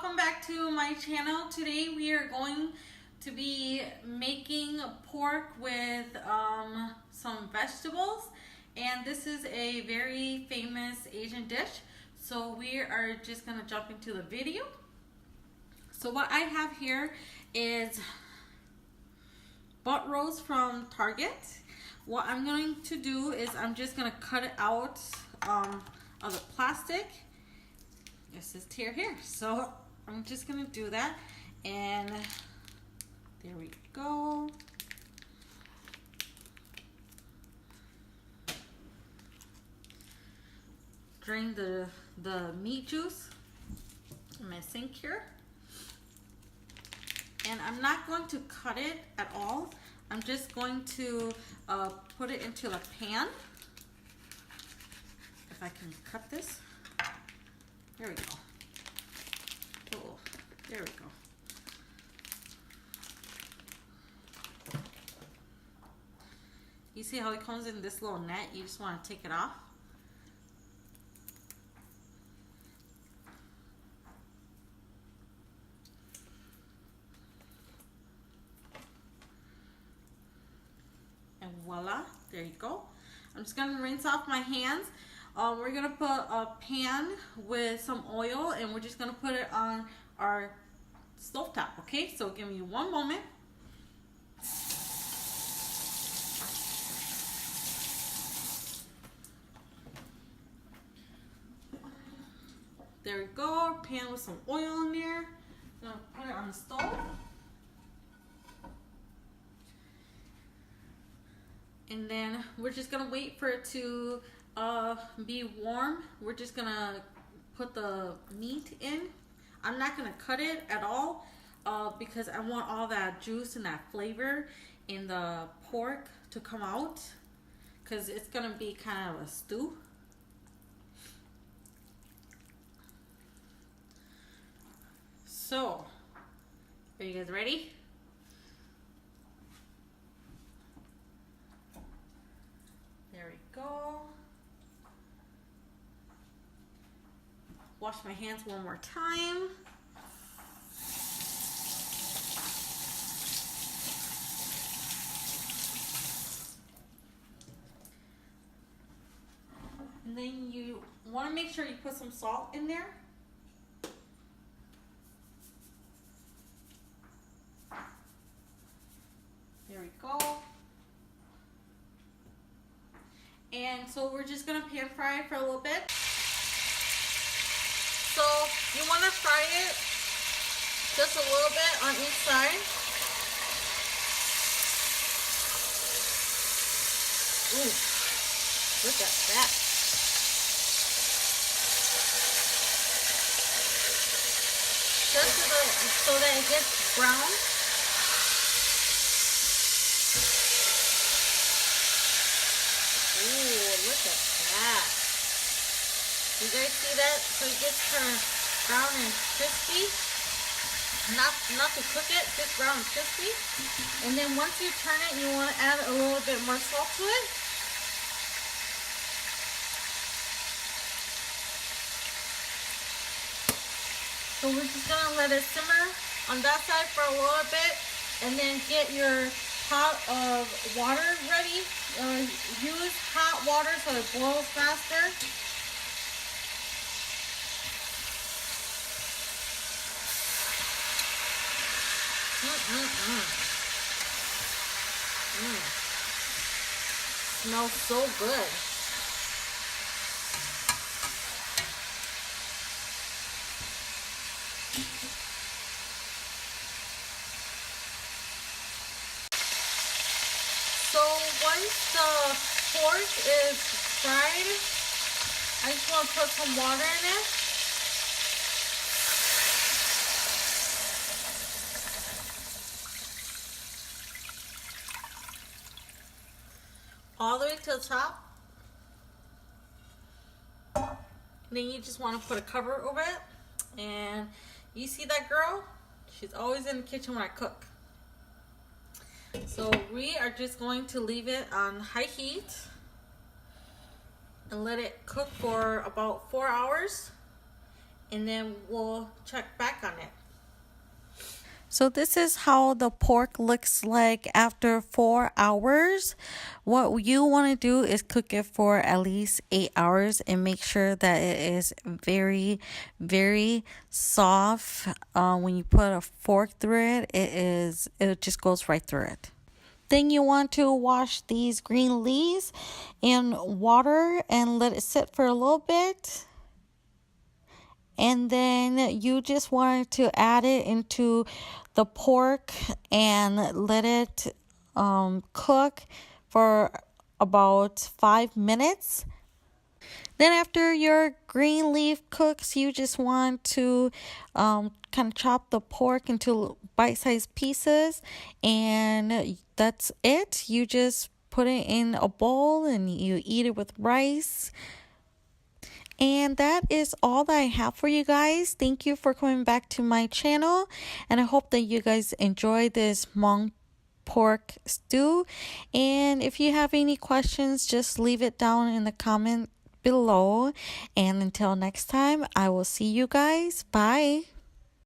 welcome back to my channel. Today we are going to be making pork with some vegetables, and this is a very famous Asian dish. So we are just gonna jump into the video. So what I have here is butt rolls from Target. What I'm going to do is I'm just gonna cut it out of the plastic. This is tear here, so I'm just gonna do that, and there we go. Drain the meat juice in my sink here, and I'm not going to cut it at all. I'm just going to put it into a pan. If I can cut this. There we go. Oh, there we go. You see how it comes in this little net? You just want to take it off. And voila, there you go. I'm just going to rinse off my hands. We're gonna put a pan with some oil, and we're just gonna put it on our stovetop. Okay, so give me one moment. There we go. Pan with some oil in there. Gonna put it on the stove, and then we're just gonna wait for it to be warm. We're just gonna put the meat in. I'm not gonna cut it at all because I want all that juice and that flavor in the pork to come out, because it's gonna be kind of a stew. So, are you guys ready? There we go. Wash my hands one more time. And then you want to make sure you put some salt in there. There we go. And so we're just going to pan fry it for a little bit. So you want to fry it just a little bit on each side. Ooh, look at that. Just so that it gets brown. Ooh, look at that. You guys see that? So it gets kind of brown and crispy. Not to cook it, just brown and crispy. And then once you turn it, you want to add a little bit more salt to it. So we're just going to let it simmer on that side for a little bit, and then get your pot of water ready. Use hot water so it boils faster. Smells so good. So once the pork is fried, I just want to put some water in it. All the way to the top. Then you just want to put a cover over it. And you see that girl? She's always in the kitchen when I cook. So we are just going to leave it on high heat and let it cook for about 4 hours. and then we'll check back on it. So this is how the pork looks like after 4 hours. What you want to do is cook it for at least 8 hours and make sure that it is very, very soft. When you put a fork through it, it just goes right through it. Then you want to wash these green leaves in water and let it sit for a little bit. And then you just want to add it into the pork and let it cook for about 5 minutes. Then after your green leaf cooks, you just want to kind of chop the pork into bite-sized pieces, and that's it. You just put it in a bowl and you eat it with rice. And that is all that I have for you guys. Thank you for coming back to my channel, and I hope that you guys enjoy this Hmong pork stew. And if you have any questions, just leave it down in the comment below. And until next time, I will see you guys. Bye.